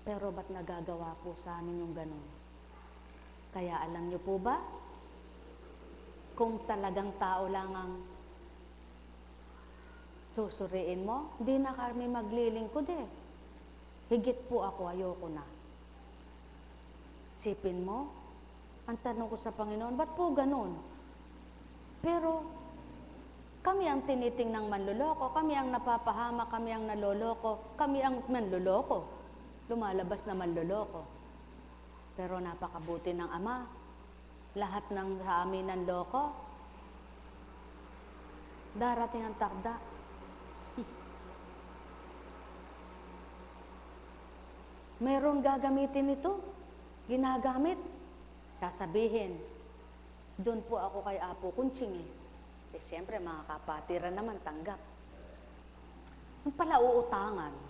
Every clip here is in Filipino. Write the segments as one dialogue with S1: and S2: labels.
S1: Pero ba't nagagawa po sa amin yung ganun? Kaya alam niyo po ba, kung talagang tao lang ang susuriin mo, hindi na kami maglilingkod eh. Higit po ako, ayoko na. Sipin mo, ang tanong ko sa Panginoon, ba't po ganun? Pero, kami ang tinitingnang manloloko, kami ang napapahama, kami ang naloloko, kami ang manloloko. Lumalabas na manloloko. Pero napakabuti ng Ama. Lahat ng sa amin ng loko, darating ang takda. Meron gagamitin ito. Ginagamit. Sasabihin, doon po ako kay Apo Kunching eh. Eh siyempre, mga kapatiran naman, tanggap. Yung pala uutangan.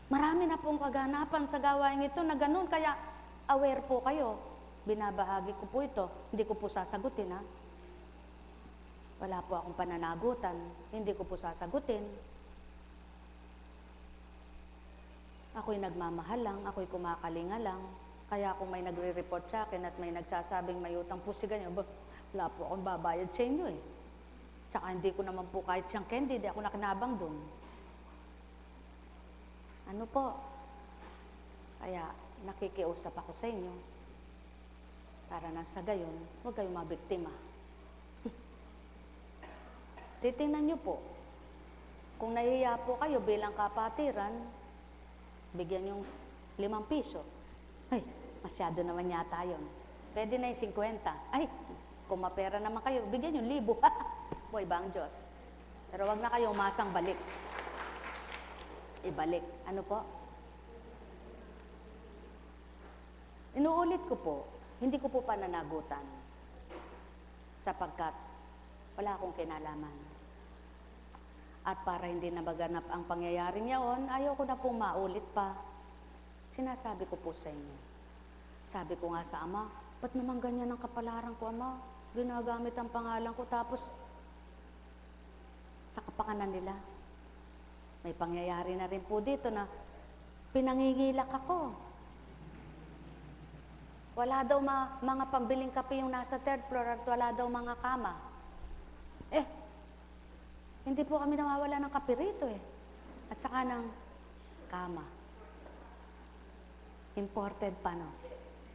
S1: Marami na pong kaganapan sa gawain ito na ganun, kaya aware po kayo. Binabahagi ko po ito, hindi ko po sasagutin ha. Wala po akong pananagutan, hindi ko po sasagutin. Ako'y nagmamahal lang, ako'y kumakalinga lang. Kaya kung may nagre-report sa akin at may nagsasabing may utang po si ganyan, wala po akong babayad sa inyo eh. Tsaka hindi ko naman po kahit siyang candy, hindi ako nakinabang dun. Ano po? Kaya nakikiusap ako sa inyo. Para na sa gayon, huwag kayong mabiktima. Titingnan nyo po. Kung nahihiya po kayo bilang kapatiran, bigyan yung 5 piso. Ay, masyado naman yata yun. Pwede na yung 50. Ay, kung mapera naman kayo, bigyan yung 1,000. Boy, bang Diyos. Pero wag na kayo umasang balik. Ibalik. Ano po? Inuulit ko po, hindi ko po pananagutan. Sapagkat wala akong kinalaman. At para hindi na maganap ang pangyayaring yaon, ayaw ko na pong maulit pa. Sinasabi ko po sa inyo. Sabi ko nga sa Ama, ba't naman ganyan ang kapalaran ko, Ama? Ginagamit ang pangalan ko, tapos sa kapakanan nila. May pangyayari na rin po dito na pinangingilak ako. Wala daw mga pambiling kape yung nasa 3rd floor at wala daw mga kama. Hindi po kami nawawala ng kape rito eh. At saka ng kama. Imported pa, no?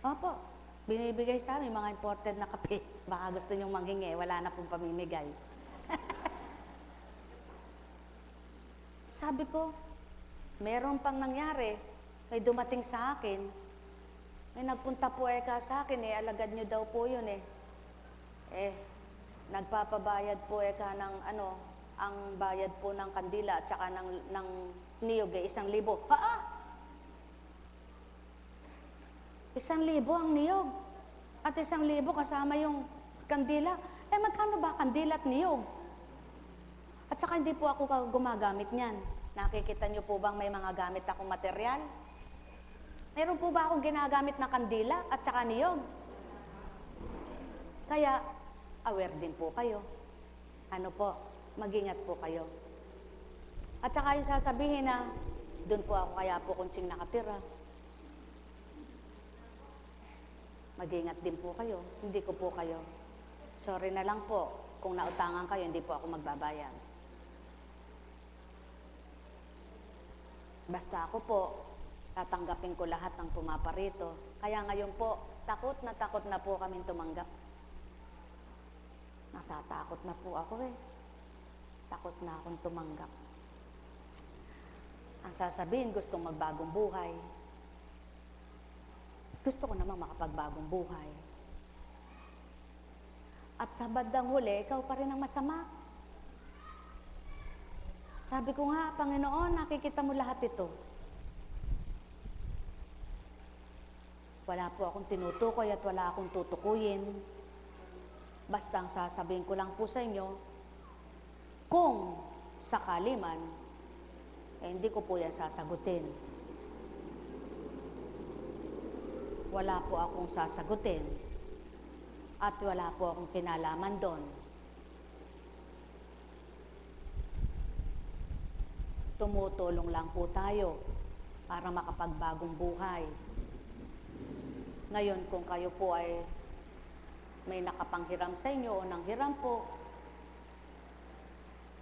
S1: Opo, binibigay sa amin mga imported na kape. Baka gusto nyong manghingi, wala na pong pamimigay. Sabi ko, meron pang nangyari. May dumating sa akin. May nagpunta po sa akin eh, alagad nyo daw po yun eh. Nagpapabayad po ng ang bayad po ng kandila at saka ng niyog eh, 1,000. Ha? 1,000 ang niyog. At 1,000 kasama yung kandila. Magkano ba kandila at niyog? At saka hindi po ako gumagamit niyan. Nakikita niyo po bang may mga gamit akong material? Meron po ba akong ginagamit na kandila at saka niyog? Kaya, aware din po kayo. Ano po, mag-ingat po kayo. At saka yung sasabihin na, doon po ako kaya po Kunching nakatira. Mag-ingat din po kayo. Hindi ko po kayo. Sorry na lang po, kung nautangan kayo, hindi po ako magbabayad. Basta ako po, tatanggapin ko lahat ng pumaparito. Kaya ngayon po, takot na po kaming tumanggap. Natatakot na po ako eh. Takot na akong tumanggap. Ang sasabihin, gustong magbagong buhay. Gusto ko naman makapagbagong buhay. At sa bandang huli, ikaw pa rin ang masama. Sabi ko nga, Panginoon, nakikita mo lahat ito. Wala po akong tinutukoy at wala akong tutukuyin. Basta ang sasabihin ko lang po sa inyo, kung sakali man, hindi ko po yan sasagutin. Wala po akong sasagutin at wala po akong kinalaman doon. Tumutulong lang po tayo para makapagbagong buhay. Ngayon, kung kayo po ay may nakapanghiram sa inyo o nanghiram po,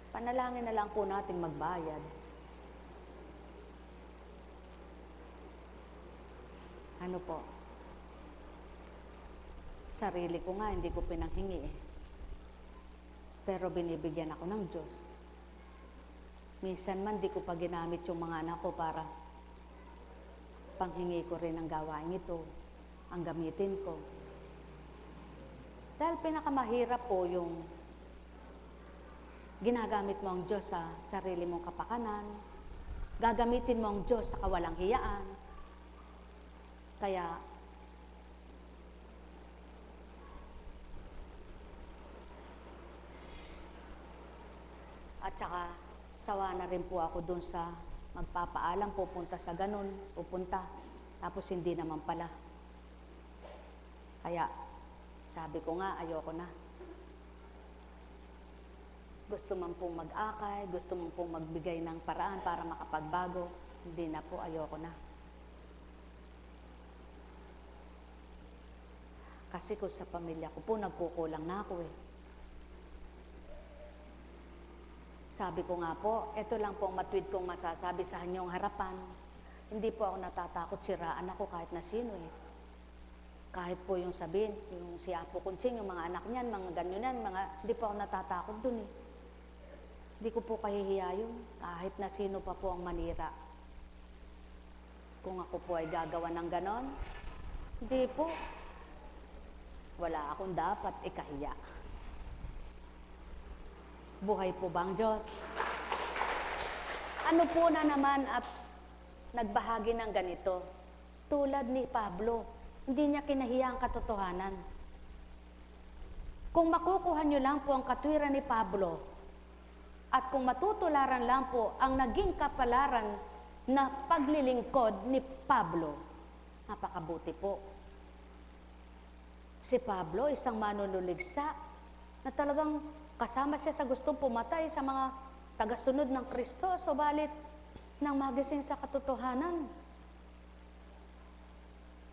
S1: panalangin na lang po natin magbayad. Ano po? Sarili ko nga, hindi ko pinanghingi eh. Pero binibigyan ako ng Diyos. Minsan man, di ko pa ginamit yung mga anak ko para panghingi ko rin ang gawain ito, ang gamitin ko. Dahil pinakamahirap po yung ginagamit mo ang Diyos sa sarili mong kapakanan, gagamitin mo ang Diyos sa kawalang hiyaan. Kaya, at saka, sawa na rin po ako dun sa magpapaalam, pupunta sa ganun, pupunta, tapos hindi naman pala. Kaya, sabi ko nga, ayoko na. Gusto man pong mag-akay, gusto man pong magbigay ng paraan para makapagbago, hindi na po, ayoko na. Kasi kung sa pamilya ko po, nagkukulang na ako eh. Sabi ko nga po, ito lang po ang matwid kong masasabi sa inyong harapan. Hindi po ako natatakot siraan ako kahit na sino eh. Kahit po yung sabihin, yung si Apo Kunching, yung mga anak niyan, mga ganyan, hindi po ako natatakot dun eh. Hindi ko po kahihiya yun, kahit na sino pa po ang manira. Kung ako po ay gagawa ng ganon, hindi po. Wala akong dapat ikahiya. Buhay po bang Diyos? Ano po na naman at nagbahagi ng ganito? Tulad ni Pablo, hindi niya kinahiya ang katotohanan. Kung makukuha niyo lang po ang katwiran ni Pablo, at kung matutularan lang po ang naging kapalaran na paglilingkod ni Pablo, napakabuti po. Si Pablo, isang manunuligsa, na talagang kasama siya sa gustong pumatay sa mga tagasunod ng Kristo, subalit nang magising sa katotohanan,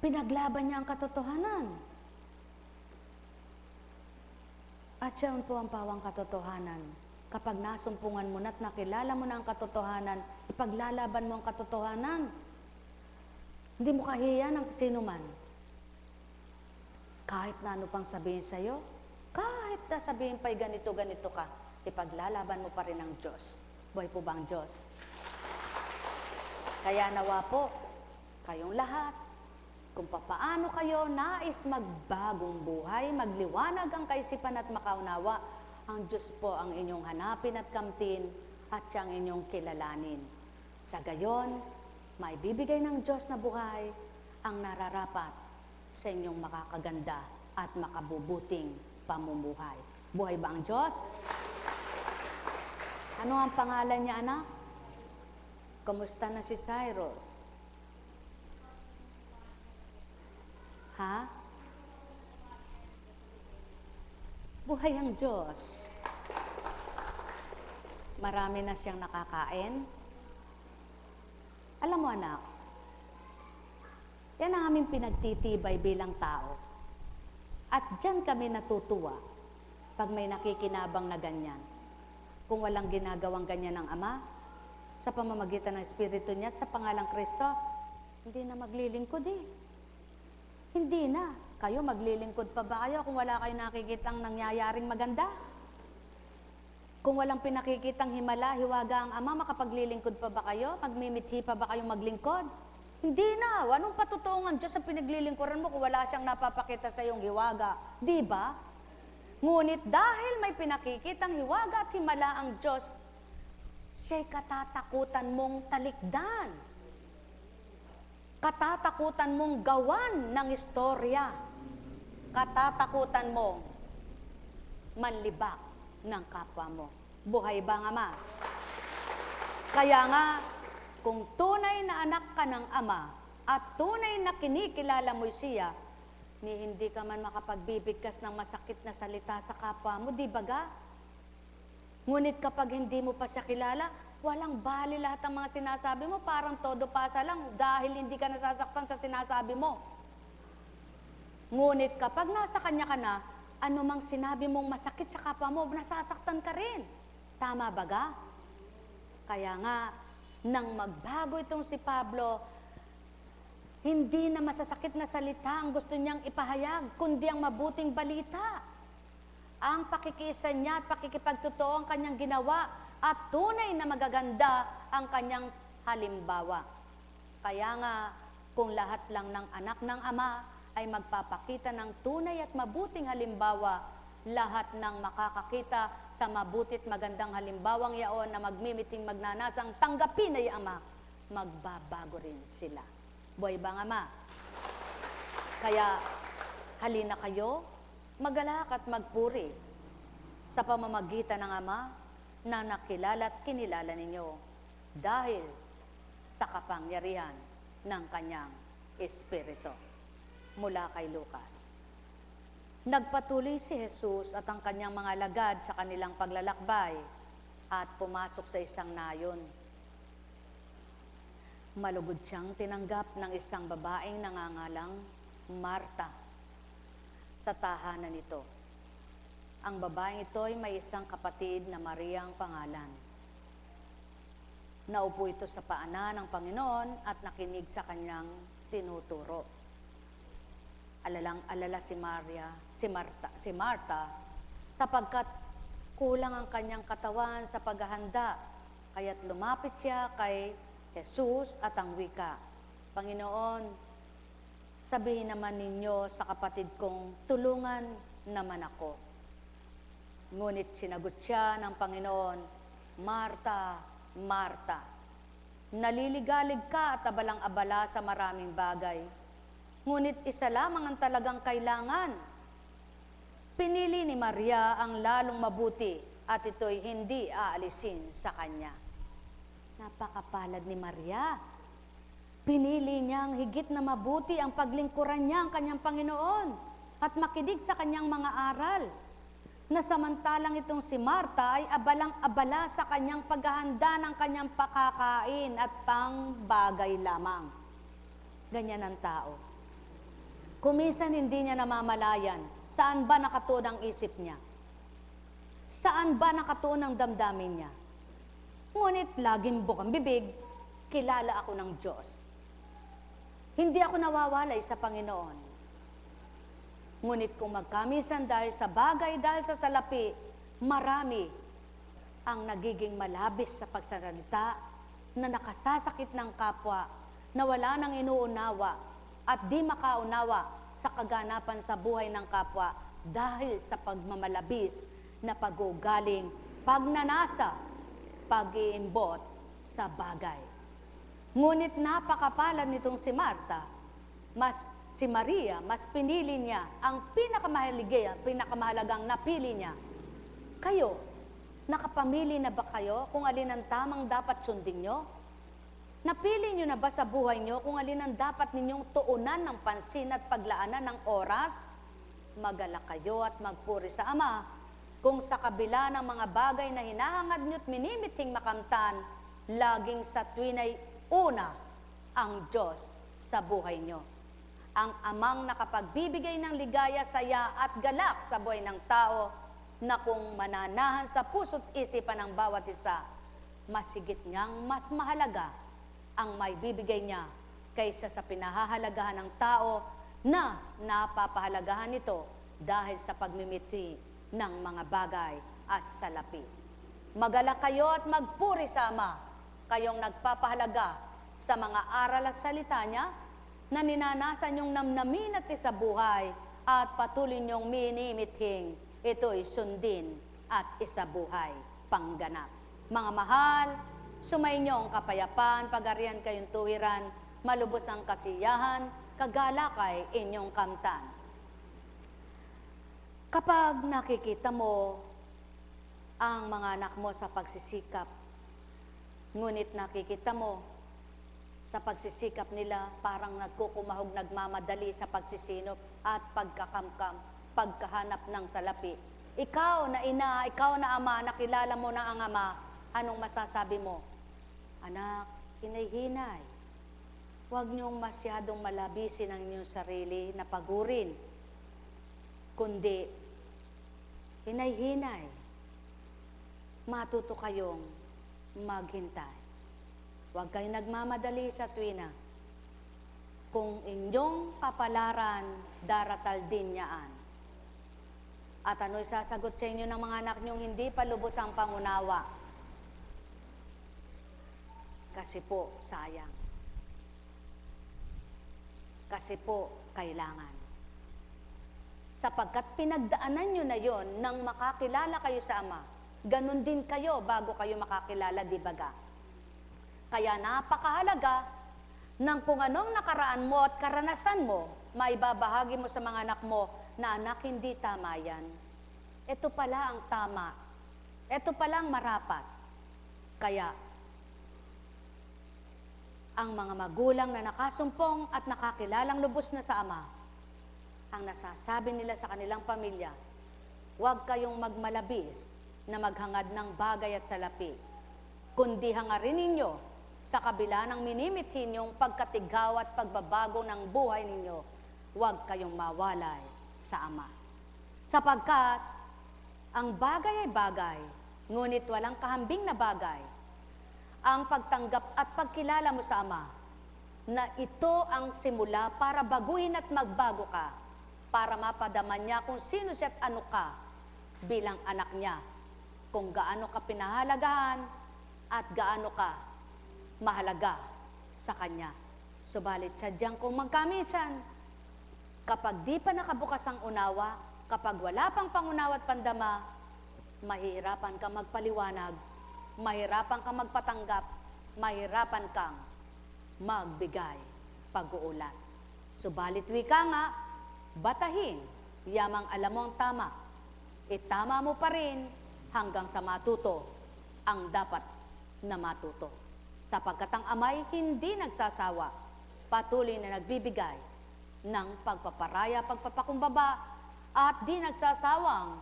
S1: pinaglaban niya ang katotohanan. At siya po ang pawang katotohanan. Kapag nasumpungan mo na at nakilala mo na ang katotohanan, ipaglalaban mo ang katotohanan. Hindi mo kahiya ng sino man. Kahit na ano pang sabihin sa'yo, kahit na sabihin pa'y ganito ka, ipaglalaban mo pa rin ang Diyos. Buhay po ba ang Diyos? Kaya nawa po, kayong lahat, kung papaano kayo nais magbagong buhay, magliwanag ang kaisipan at makaunawa, ang Diyos po ang inyong hanapin at kamtin at siyang inyong kilalanin. Sa gayon, may bibigay ng Diyos na buhay ang nararapat sa inyong makakaganda at makabubuting pamumuhay. Buhay ba ang Diyos? Ano ang pangalan niya, anak? Kumusta na si Cyrus? Ha? Buhay ang Diyos. Marami na siyang nakakain. Alam mo, anak, yan ang aming pinagtitibay bilang tao. At diyan kami natutuwa pag may nakikinabang na ganyan. Kung walang ginagawang ganyan ng Ama, sa pamamagitan ng Espiritu niya at sa pangalang Kristo, hindi na maglilingkod eh. Hindi na. Kayo, maglilingkod pa ba kayo kung wala kayo nakikitang nangyayaring maganda? Kung walang pinakikitang himala, hiwaga ang Ama, makapaglilingkod pa ba kayo? Magmimithi pa ba kayong maglingkod? Hindi na. Anong patutungan Diyos sa pinaglilingkuran mo kung wala siyang napapakita sa iyong hiwaga? Di ba? Ngunit dahil may pinakikitang hiwaga at himala ang Diyos, siya'y katatakutan mong talikdan. Katatakutan mong gawan ng istorya. Katatakutan mong manlibak ng kapwa mo. Buhay ba ang Ama? Kaya nga, kung tunay na anak ka ng Ama at tunay na kinikilala mo siya, ni hindi ka man makapagbibigkas ng masakit na salita sa kapwa mo, di ba ga? Ngunit kapag hindi mo pa siya kilala, Walang bali lahat ng mga sinasabi mo, parang todo pasa lang dahil hindi ka nasasaktan sa sinasabi mo. Ngunit kapag nasa Kanya ka na, anumang sinabi mong masakit sa kapwa mo, nasasaktan ka rin. Tama ba ga? Kaya nga, nang magbago itong si Pablo, hindi na masasakit na salita ang gusto niyang ipahayag, kundi ang mabuting balita. Ang pakikisa niya at pakikipagtotoo ang kanyang ginawa at tunay na magaganda ang kanyang halimbawa. Kaya nga, kung lahat lang ng anak ng Ama ay magpapakita ng tunay at mabuting halimbawa, lahat ng makakakita sa mabutit magandang halimbawang yaon na magmimiting magnanasang tanggapin ay Ama, magbabago rin sila. Buhay bang Ama? Kaya, halina kayo, magalak at magpuri sa pamamagitan ng Ama na nakilala at kinilala ninyo dahil sa kapangyarihan ng Kanyang Espiritu. Mula kay Lucas. Nagpatuloy si Jesus at ang Kanyang mga alagad sa kanilang paglalakbay at pumasok sa isang nayon. Malugod siyang tinanggap ng isang babaeng nangangalang Marta sa tahanan nito. Ang babaeng ito ay may isang kapatid na Maria ang pangalan. Naupo ito sa paanan ng Panginoon at nakinig sa kanyang tinuturo. Alalang-alala si Marta sapagkat kulang ang kanyang katawan sa paghahanda, kaya't lumapit siya kay Jesus at ang wika, Panginoon, sabihin naman ninyo sa kapatid kong tulungan naman ako. Ngunit sinagot siya ng Panginoon, Marta, Marta, naliligalig ka at abalang-abala sa maraming bagay. Ngunit isa lamang ang talagang kailangan. Pinili ni Maria ang lalong mabuti at ito'y hindi aalisin sa kanya. Napakapalad ni Maria. Pinili niya ang higit na mabuti ang paglingkuran niya ang kanyang Panginoon at makinig sa kanyang mga aral. Na samantalang itong si Marta ay abalang-abala sa kanyang paghahanda ng kanyang pakakain at pangbagay lamang. Ganyan ang tao. Kuminsan hindi niya namamalayan saan ba nakatuon ang isip niya. Saan ba nakatuon ang damdamin niya. Ngunit laging bukang bibig, kilala ako ng Diyos. Hindi ako nawawalay sa Panginoon. Ngunit kung magkamisan dahil sa bagay, dahil sa salapi, marami ang nagiging malabis sa pagsasalita na nakasasakit ng kapwa, na wala nang inuunawa at di makaunawa sa kaganapan sa buhay ng kapwa dahil sa pagmamalabis na pag-ugaling, pagnanasa, pag-iimbot sa bagay. Ngunit napakapalad nitong si Marta, si Maria, mas pinili niya ang pinakamahalagang napili niya. Kayo, nakapamili na ba kayo kung alin ang tamang dapat sundin nyo? Napili nyo na ba sa buhay nyo kung alin ang dapat ninyong tuunan ng pansin at paglaanan ng oras? Magalak kayo at magpuri sa Ama kung sa kabila ng mga bagay na hinahangad nyo't minimithing makamtan, laging sa tuwin ay una ang Diyos sa buhay nyo. Ang Amang nakapagbibigay ng ligaya, saya at galak sa buhay ng tao na kung mananahan sa puso't isipan ng bawat isa, masigit niyang mas mahalaga ang may bibigay niya kaysa sa pinahahalagahan ng tao na napapahalagahan nito dahil sa pagmimiti ng mga bagay at salapi. Magalak kayo at magpuri sa Ama, kayong nagpapahalaga sa mga aral at salita niya, na ninanasan niyong namnamin at isabuhay at patuloy niyong minimithing, ito'y sundin at isabuhay pangganap. Mga mahal, sumainyo ang kapayapaan, pag-arian kayong tuwiran, malubos ang kasiyahan, kagalakay inyong kamtan. Kapag nakikita mo ang mga anak mo sa pagsisikap, ngunit nakikita mo sa pagsisikap nila, parang nagkukumahog, nagmamadali sa pagsisinop at pagkakamkam, pagkahanap ng salapi. Ikaw na ina, ikaw na ama, nakilala mo na ang Ama, anong masasabi mo? Anak, hinay-hinay. Huwag niyong masyadong malabisin ang inyong sarili na pagurin, kundi hinay-hinay. Matuto kayong maghintay. Huwag kayong nagmamadali sa tuwina. Kung inyong kapalaran, daratal din niyaan. At ano'y sasagot sa inyo ng mga anak niyong hindi pa lubos ang pangunawa? Kasi po, sayang. Kasi po, kailangan. Sapagkat pinagdaanan nyo na yon nang makakilala kayo sa Ama. Ganon din kayo bago kayo makakilala, di baga? Kaya napakahalaga ng kung anong nakaraan mo at karanasan mo, maibabahagi mo sa mga anak mo na, anak, hindi tama yan. Ito pala ang tama. Ito pala ang marapat. Kaya, ang mga magulang na nakasumpong at nakakilalang lubos na sa Ama, ang nasasabi nila sa kanilang pamilya, huwag kayong magmalabis na maghangad ng bagay at salapi, kundi hangarin ninyo sa kabila ng minimithi ninyong pagkatigaw at pagbabago ng buhay ninyo, huwag kayong mawalay sa Ama. Sapagkat ang bagay ay bagay, ngunit walang kahambing na bagay ang pagtanggap at pagkilala mo sa Ama, na ito ang simula para baguhin at magbago ka, para mapadaman niya kung sino siya at ano ka bilang anak niya, kung gaano ka pinahalagahan at gaano ka mahalaga sa Kanya. Subalit sadyang kung magkamisan, kapag di pa nakabukas ang unawa, kapag wala pang pangunawa at pandama, mahihirapan kang magpaliwanag, mahirapan kang magpatanggap, mahirapan kang magbigay pag-uulat. Subalit wika nga, batahin, yamang alam mo ang tama. Itama mo pa rin hanggang sa matuto ang dapat na matuto. Sapagkat ang Ama'y hindi nagsasawa, patuloy na nagbibigay ng pagpaparaya, pagpapakumbaba, at di nagsasawang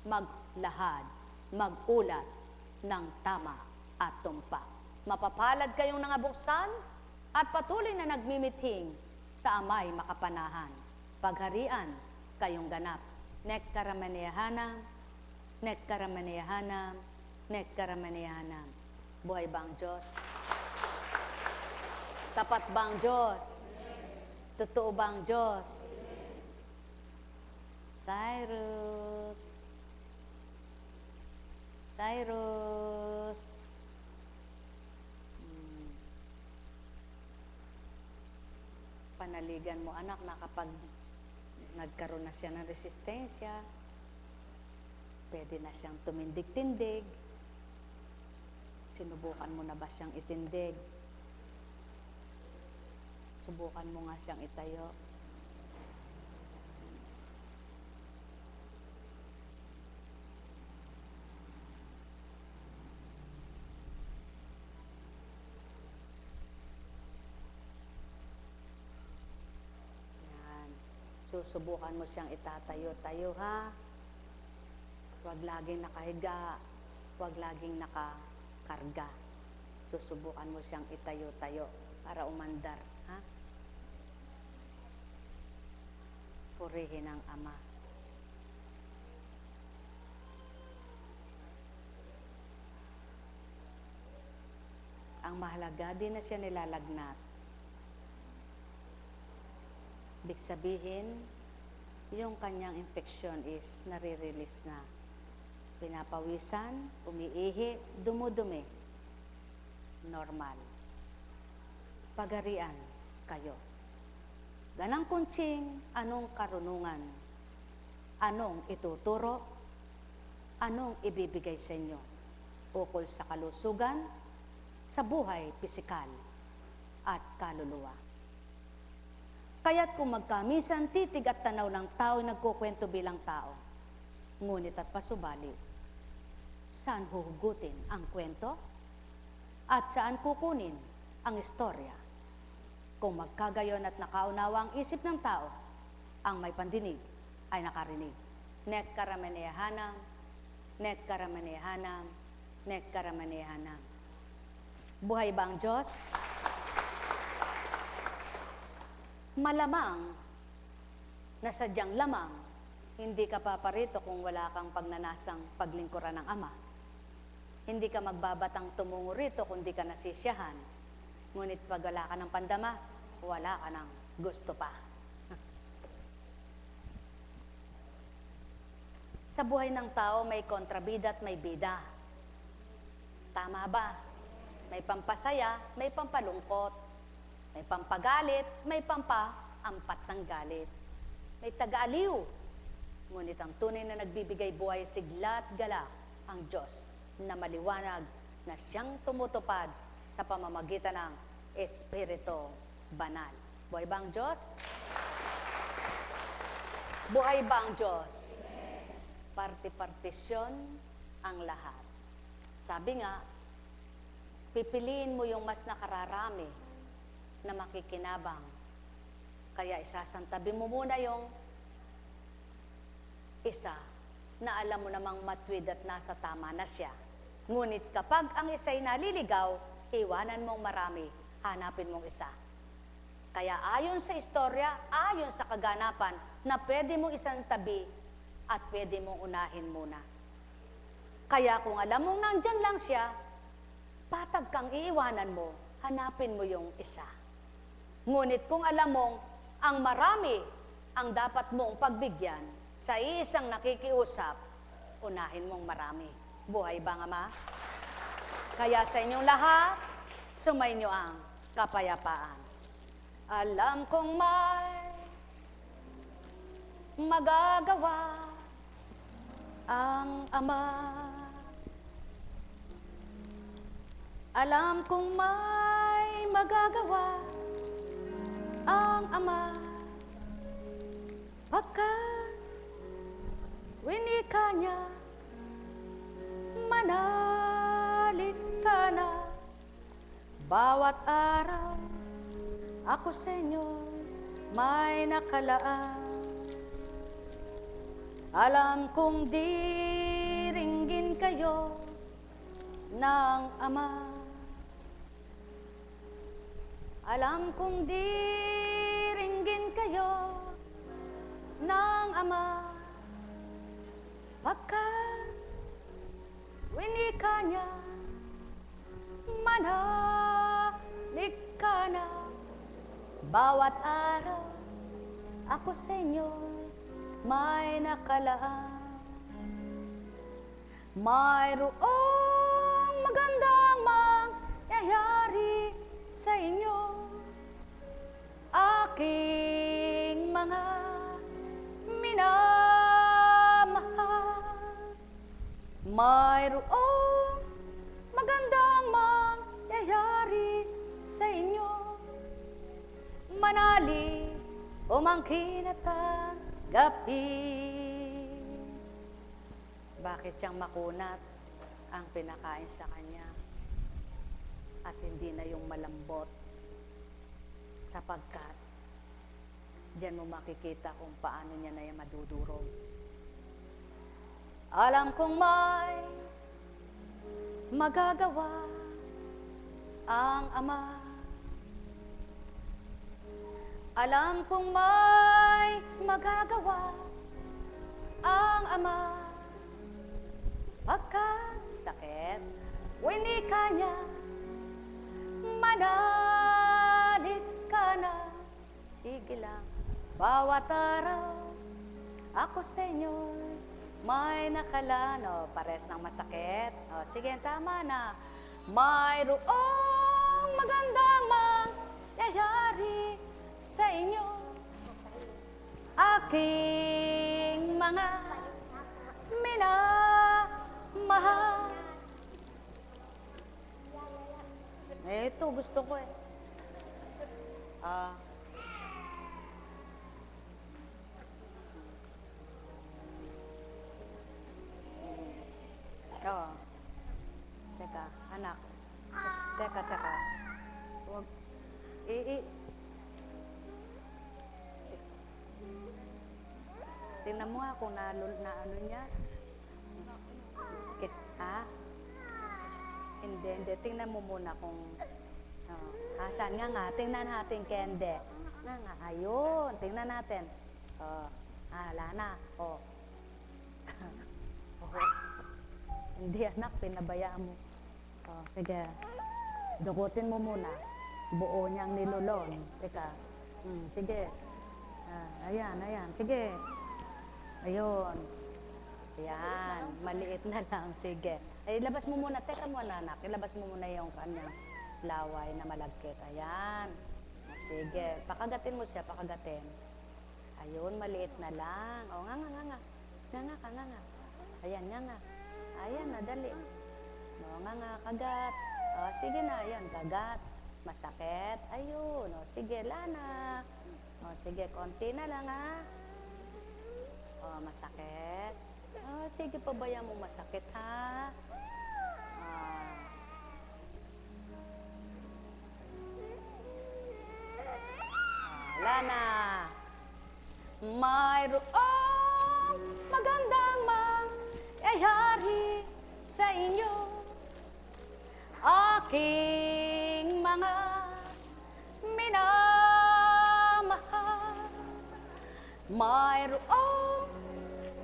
S1: maglahad, magulat ng tama at tumpak. Mapapalad kayong nangabuksan at patuloy na nagmimithing sa Ama'y makapanahan. Pagharian kayong ganap. Nekkaramanyahanam, nekkaramanyahanam, nekkaramanyahanam. Buhay ba ang Diyos? Tapat ba ang Diyos? Totoo ba ang Diyos? Cyrus. Cyrus. Panaligan mo, anak, na kapag nagkaroon na siya ng resistensya, pwede na siyang tumindig-tindig. Sinubukan mo na ba siyang itindig? Subukan mo nga siyang itayo. Susubukan mo siyang itatayo-tayo, ha? Huwag laging nakahiga, huwag laging nakakarga. Susubukan mo siyang itayo-tayo para umandar, ha? Purihin ang Ama. Ang mahalaga, di na siya nilalagnat. Ibig sabihin, yung kanyang infection is nare-release na. Pinapawisan, umiihi, dumudumi. Normal. Pagarian kayo. Ganang kuntsing, anong karunungan? Anong ituturo? Anong ibibigay sa inyo? Ukol sa kalusugan, sa buhay pisikal, at kaluluwa. Kaya't kung magkamisan, titig at tanaw ng tao nagkukwento bilang tao. Ngunit at pasubali, saan huhugutin ang kwento? At saan kukunin ang istorya? Kung magkagayon at nakaunawa ang isip ng tao, ang may pandinig ay nakarinig. Nekkaramanyahanam, nekkaramanyahanam, nekkaramanyahanam. Buhay ba ang Diyos? Malamang na sadyang lamang, hindi ka paparito kung wala kang pagnanasang paglingkuran ng Ama. Hindi ka magbabatang tumungo rito kung di ka nasisiyahan. Ngunit pag wala ka ng pandama, wala ka ng gusto pa. Sa buhay ng tao, may kontrabida at may bida. Tama ba? May pampasaya, may pampalungkot. May pampagalit, may pampaampat ng galit. May taga-aliw. Ngunit ang tunay na nagbibigay buhay, sigla at galak, ang Diyos na maliwanag na siyang tumutupad sa pamamagitan ng Espiritu Banal. Buhay ba ang Diyos? Buhay ba ang Diyos? Parti-partisyon ang lahat. Sabi nga, pipiliin mo yung mas nakararami na makikinabang. Kaya isasantabi mo muna yung isa na alam mo namang matwid at nasa tama na siya. Ngunit kapag ang isa'y naliligaw, iwanan mong marami, hanapin mong isa. Kaya ayon sa istorya, ayon sa kaganapan, na pwede mong isang tabi at pwede mong unahin muna. Kaya kung alam mong nandyan lang siya, patag kang iiwanan mo, hanapin mo yung isa. Ngunit kung alam mong ang marami ang dapat mong pagbigyan sa iisang nakikiusap, unahin mong marami. Buhay ba, Ama? Kaya sa inyong lahat, sumainyo ang kapayapaan. Alam kong may magagawa ang Ama. Alam kong may magagawa ang Ama. Pagkat winika niya, manalig ka na. Bawat araw, ako sa inyo may nakalaan. Alam kong diringgin kayo ng Ama. Alam kong diringgin kayo ng Ama. Pagkat winika niya, manalig ka na. Bawat araw, ako sa inyo may nakalaan. Mayroong magandang mangyayari sa inyo, aking mga minamahal. Mayroong magandang mangyayari sa inyo, manali umangkin at tanggapin. Bakit siyang makunat ang pinakain sa kanya at hindi na yung malambot? Sapagkat diyan mo makikita kung paano niya na yung madudurog. Alam kong may magagawa ang Ama. Alam kong may magagawa ang Ama. Pagkat sakit, winika niya, manalig ka na. Sige lang, bawat araw, ako sa inyo may nakalaan. O, pares ng masakit. O, sige, tama na. Mayroong magandang mangyayari sa inyo, aking mga minamahal. Ito, gusto ko eh. Oo. Teka, anak. Teka. Huwag. Tingnan mo nga kung na ano niya. Ha? Hindi. Tingnan mo muna kung... asan nga. Tingnan natin, Kende. Nga. Ayun. Tingnan natin. Wala na. Hindi anak, pinabayaan mo. Sige. Dukutin mo muna. Buo niyang nilulon. Teka. Sige. Ayan. Sige. Ayun. Ayan. Maliit na lang. Sige. Ay, ilabas mo muna. Teka muna, anak. Ilabas mo muna yung kanyang laway na malagkit. Ayan. Sige. Pakagatin mo siya. Pakagatin. Ayun. Maliit na lang. Nga. Nga. Ayan. Nga. Ayan. Nadali. Nga. Kagat. Sige na. Ayan. Kagat. Masakit. Ayun. Sige. Lana. Sige. Konti na lang, ha. Masakit. Sige, pabayaan mo masakit, ha? Lana. Mayroong magandang mangyayari sa inyo. Aking mga minamahal. Mayroong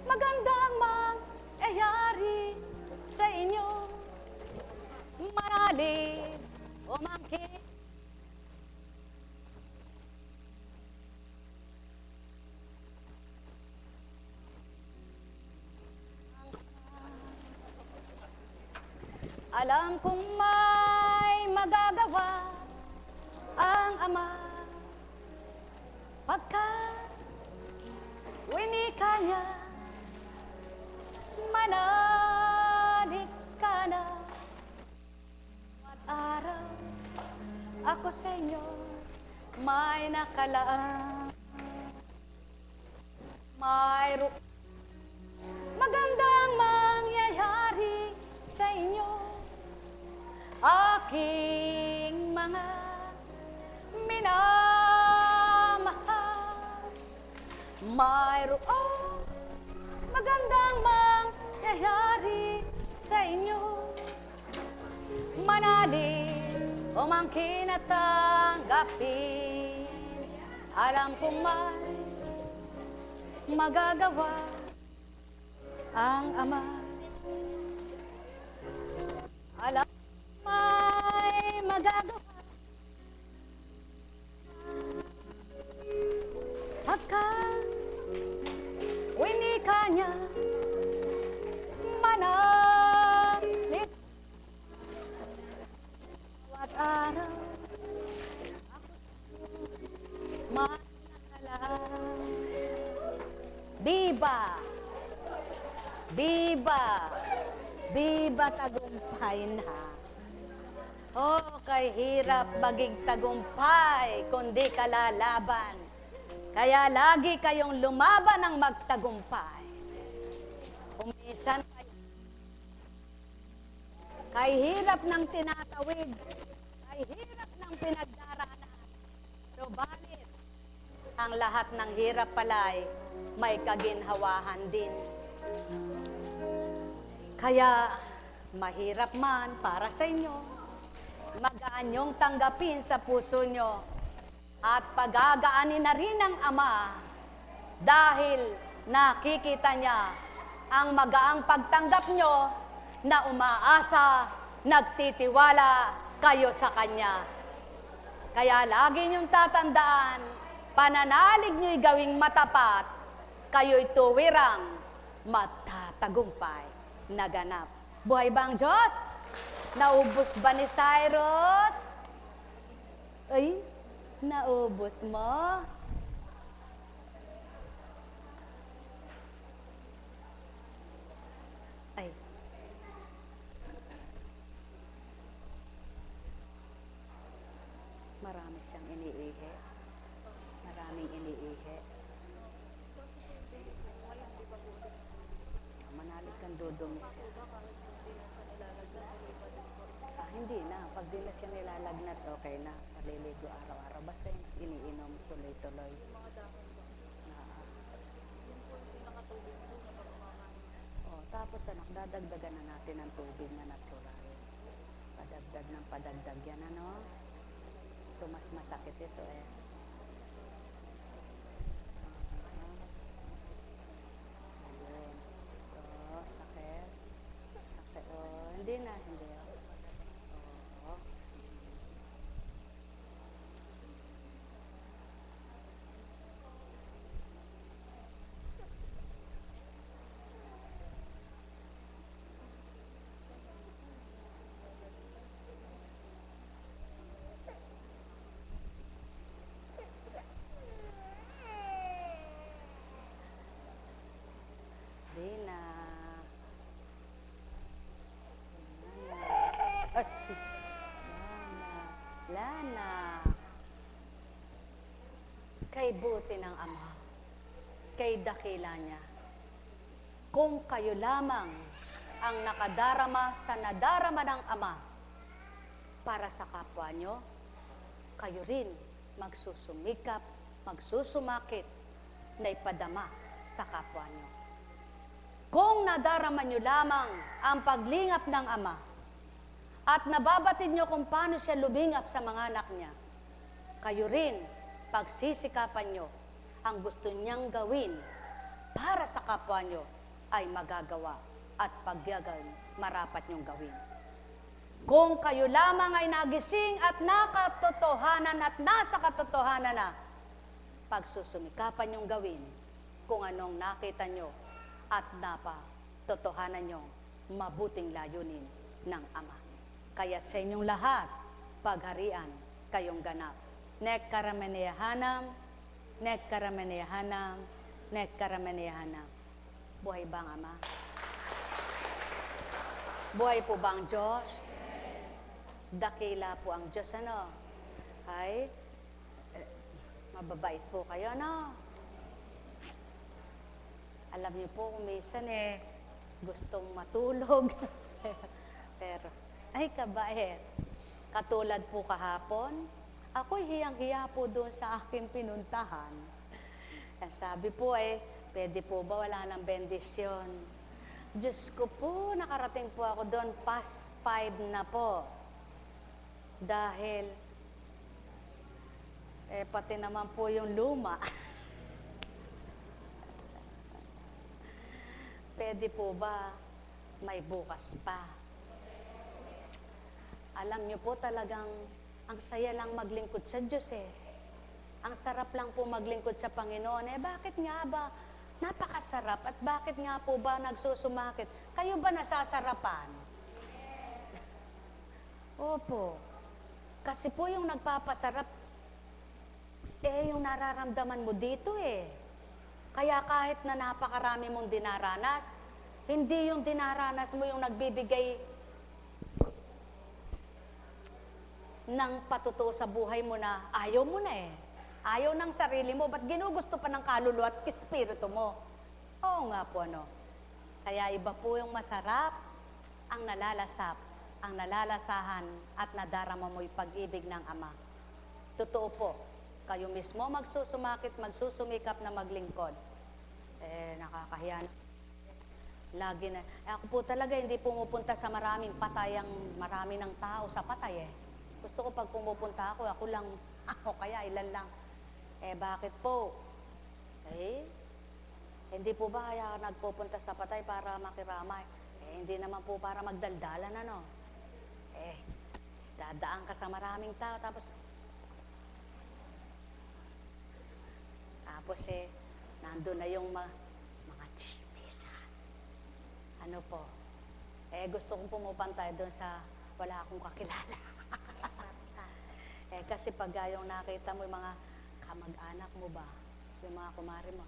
S1: magandang mangyayari sa inyo. Manalig umangkin. Alam kong may magagawa ang Ama pagkat winika niya. Manalig ka na. At araw ako sa inyo may nakalaan. Mayroong magandang mangyayari sa inyo. Aking mga minamahal. Mayroong magandang mangyayari sa inyo. Manalig umangkin at tanggapin. Alam kong may magagawa ang Ama. Alam may magagawa pagkat winika niya. Manalig bawat araw ako manalang. Biba tagumpay na. Kay hirap maging tagumpay kundi kalalaban. Kaya lagi kayong lumaban ng magtagumpay. Kumisan kayo. Kay hirap ng tinatawid, kay hirap ng pinagdaraanan. Subalit, ang lahat ng hirap pala'y may kaginhawahan din. Kaya, mahirap man para sa inyo, magaan niyong tanggapin sa puso nyo at pagagaanin na rin ng Ama dahil nakikita niya ang magaang pagtanggap nyo na umaasa, nagtitiwala kayo sa Kanya. Kaya lagi niyong tatandaan, pananalig nyo'y gawing matapat, kayo'y tuwirang matatagumpay na ganap. Buhay ba ang Diyos? Naubos ba ni Cyrus? Ay, naubos mo? Ay. Marami siyang iniihi. Maraming iniihi. Manalig kang dudumi siya. Hindi na. Pag di na siya nilalagnat, okay na. Paliligo araw-araw. Basta iniinom tuloy-tuloy. Tapos anak, dadagdagan na natin ang tubig na natural. Padagdag ng padagdag yan, ano? Ito mas masakit ito eh. Ayun. Ito, sakit. Sakit. Oh, hindi na, hindi. Oh. Lina. Lana. Kay buti ng Ama, kay dakila niya, kung kayo lamang ang nakadarama sa nadarama ng Ama para sa kapwa nyo, kayo rin magsusumikap, magsusumakit na ipadama sa kapwa nyo. Kung nadarama nyo lamang ang paglingap ng Ama at nababatid nyo kung paano siya lumingap sa mga anak niya, kayo rin pagsisikapan nyo ang gusto niyang gawin para sa kapwa nyo ay magagawa at pagyagal marapat nyong gawin. Kung kayo lamang ay nagising at nakatotohanan at nasa katotohanan na, pagsusumikapan nyong gawin kung anong nakita nyo at napatotohanan nyong mabuting layunin ng Ama. Kaya't sa inyong lahat, pagharian kayong ganap. Nek karameneyahanam, nek karameneyahanam, nek karameneyahanam. Buhay ba ang Ama? Buhay po ba ang Diyos? Dakila po ang Diyos, ano? Ay, mababait po kayo, ano? Alam niyo po, kung minsan gustong matulog. Pero, ay kabait. Katulad po kahapon, ako'y hiyang-hiya po doon sa aking pinuntahan. Sabi po pwede po ba wala ng bendisyon? Diyos ko po, nakarating po ako doon, past 5 na po. Dahil, pati naman po yung luma. Pwede po ba may bukas pa? Alam niyo po talagang ang saya lang maglingkod sa Diyos Ang sarap lang po maglingkod sa Panginoon. Bakit nga ba? Napakasarap. At bakit nga po ba nagsusumakit? Kayo ba nasasarapan? Opo. Kasi po yung nagpapasarap, yung nararamdaman mo dito Kaya kahit na napakarami mong dinaranas, hindi yung dinaranas mo yung nagbibigay ng patuto sa buhay mo na ayaw mo na Ayaw ng sarili mo, ba't ginugusto pa ng kaluluwa at espiritu mo? Oo nga po, ano. Kaya iba po yung masarap, ang nalalasap, ang nalalasahan at nadarama mo'y pag-ibig ng Ama. Totoo po, kayo mismo magsusumakit, magsusumikap na maglingkod. Nakakahiya. Lagi na. Ako po talaga hindi pumupunta sa maraming patay, marami ng tao sa patay Gusto ko pag pumupunta ako lang, ako kaya ilan lang. Bakit po? Hindi po ba kaya nagpupunta sa patay para makiramay? Hindi naman po para magdaldalan, ano? Dadaan ka sa maraming tao, tapos nandun na yung mga chismisan. Ano po? Gusto kong pumupantay doon sa wala akong kakilala. Kasi pag yung nakita mo yung mga kamag-anak mo ba, yung mga kumari mo,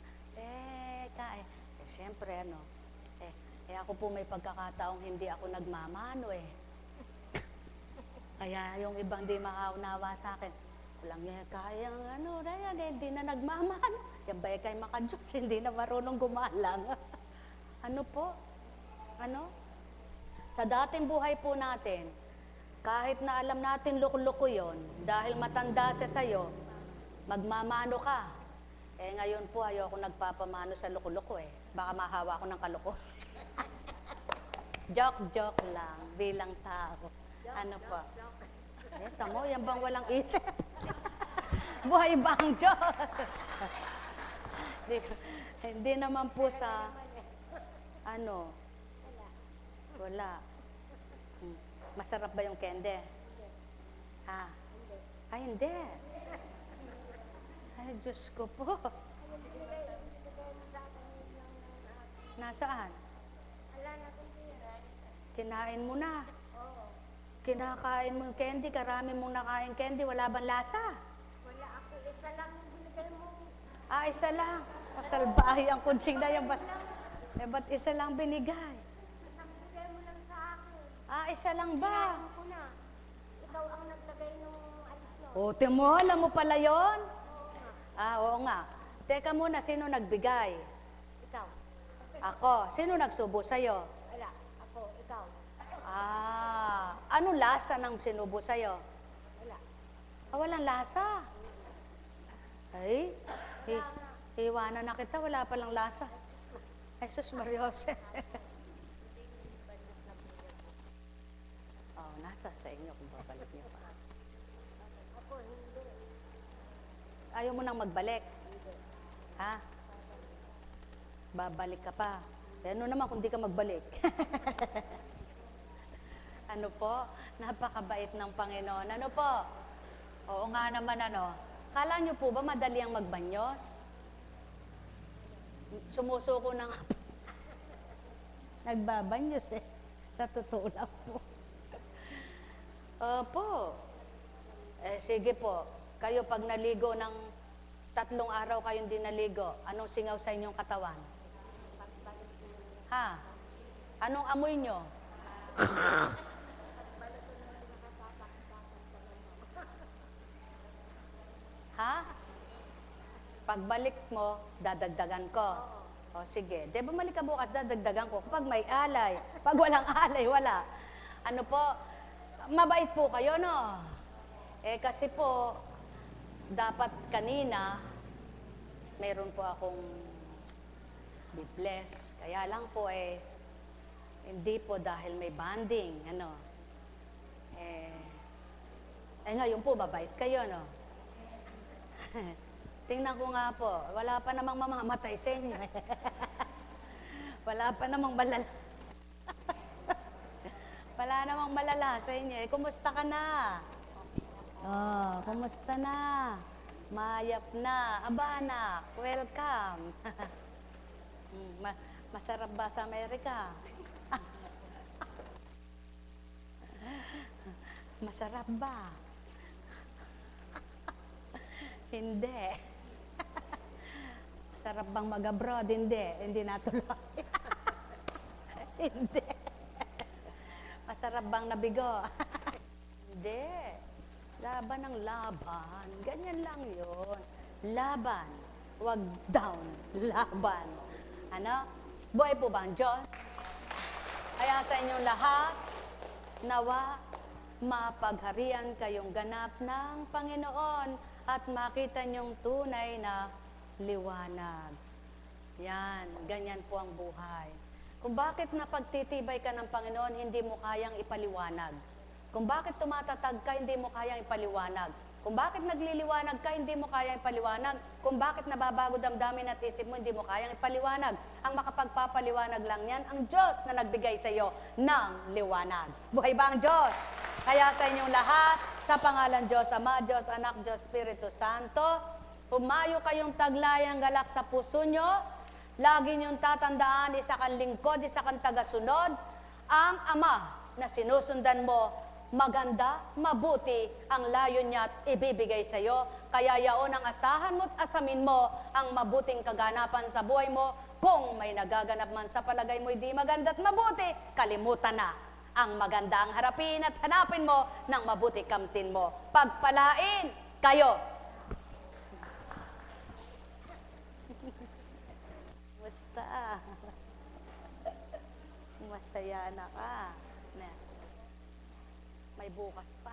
S1: siyempre, ano, ako po may pagkakataong hindi ako nagmamano Kaya yung ibang di makaunawa sa akin, walang kayang hindi na nagmamano. Yan ba kay makadyos, hindi na marunong gumalang. Ano po? Ano? Sa dating buhay po natin, kahit na alam natin loko-loko yon, dahil matanda siya sa'yo, magmamano ka. Ngayon po, ayoko nagpapamano sa loko-loko Baka mahawa ako ng kaloko. Joke lang, bilang tao. Ano po? Tamo, yan bang walang isip? Buhay ba ang Diyos? Hindi naman po sa, ano, wala. Masarap ba yung kende? Ha? Ay, hindi. Ay, Diyos ko po. Nasaan? Kinain mo na. Kinakain mo yung candy, karami mong nakain candy, wala bang lasa?
S2: Wala ako, isa lang yung binigay mo.
S1: Isa lang. Salbahay ang kutsing na yan. Ba't isa lang binigay?
S2: Isang binigay mo lang sa akin.
S1: Isa lang ba?
S2: Kinain ko na. Ikaw ang naglagay nung alis no.
S1: Timo, alam mo pala yon?
S2: Oo nga.
S1: Oo nga. Teka muna, sino nagbigay?
S2: Ikaw.
S1: Ako. Sino nagsubo sa'yo?
S2: Wala. Ako, ikaw.
S1: Anong lasa ng sinubo sa'yo?
S2: Wala.
S1: Walang lasa. Ay, iwanan na kita, wala palang lasa. Jesus Mariose. Nasa sa inyo kung babalik niyo pa.
S2: Ako, hindi.
S1: Ayaw mo nang magbalik?
S2: Hindi.
S1: Ha? Babalik ka pa. Ano naman kung di ka magbalik? Ano po? Napakabait ng Panginoon. Ano po? Oo nga naman ano. Kala nyo po ba madali ang magbanyos? Sumusuko na nga po. Nagbabanyos eh. Sa totoo lang po. Opo. Sige po. Kayo pag naligo ng 3 araw kayong di naligo, anong singaw sa inyong katawan? Ha? Anong amoy nyo? Ha? Pagbalik mo, dadagdagan ko. O sige. Di ba bumalik ka bukas, dadagdagan ko. Kapag may alay. Pag walang alay, wala. Ano po? Mabait po kayo, no? Kasi po, dapat kanina, meron po akong be-bless. Kaya lang po hindi po dahil may banding, ano. Ngayon po, mabait kayo, no? Tingnan ko nga po, wala pa namang mamamatay sa inyo. Wala pa namang malala. Wala namang malala sa inyo. Kumusta ka na? Kumusta na? Mayap na. Aba anak, welcome. Masarap ba sa Amerika? Masarap ba? Hindi. Masarap bang mag-abroad? Hindi. Hindi natuloy. Hindi. Masarap bang nabigo? Hindi. Laban ng laban. Ganyan lang yun. Laban. Wag down. Laban. Ano? Buhay po ba ang Diyos? Kaya sa inyong lahat, nawa, mapagharian kayong ganap ng Panginoon at makita niyong tunay na liwanag. Yan, ganyan po ang buhay. Kung bakit napagtitibay ka ng Panginoon, hindi mo kayang ipaliwanag. Kung bakit tumatatag ka, hindi mo kayang ipaliwanag. Kung bakit nagliliwanag ka, hindi mo kayang ipaliwanag. Kung bakit nababago damdamin at isip mo, hindi mo kayang ipaliwanag. Ang makapagpapaliwanag lang yan, ang Diyos na nagbigay sa iyo ng liwanag. Buhay ba ang Diyos? Kaya sa inyong lahat, sa pangalan Diyos Ama, Diyos Anak, Diyos Espiritu Santo, humayo kayong taglayang galak sa puso nyo. Lagi niyong tatandaan, isa kang lingkod, isa kang tagasunod. Ang Ama na sinusundan mo, maganda, mabuti ang layon niya at ibibigay sa iyo. Kaya yaon ang asahan mo at asamin mo ang mabuting kaganapan sa buhay mo. Kung may nagaganap man sa palagay mo hindi maganda at mabuti, kalimutan na. Ang maganda ang harapin at hanapin mo ng mabuti kamtin mo. Pagpalain kayo. Basta. Masaya na ka. May bukas pa.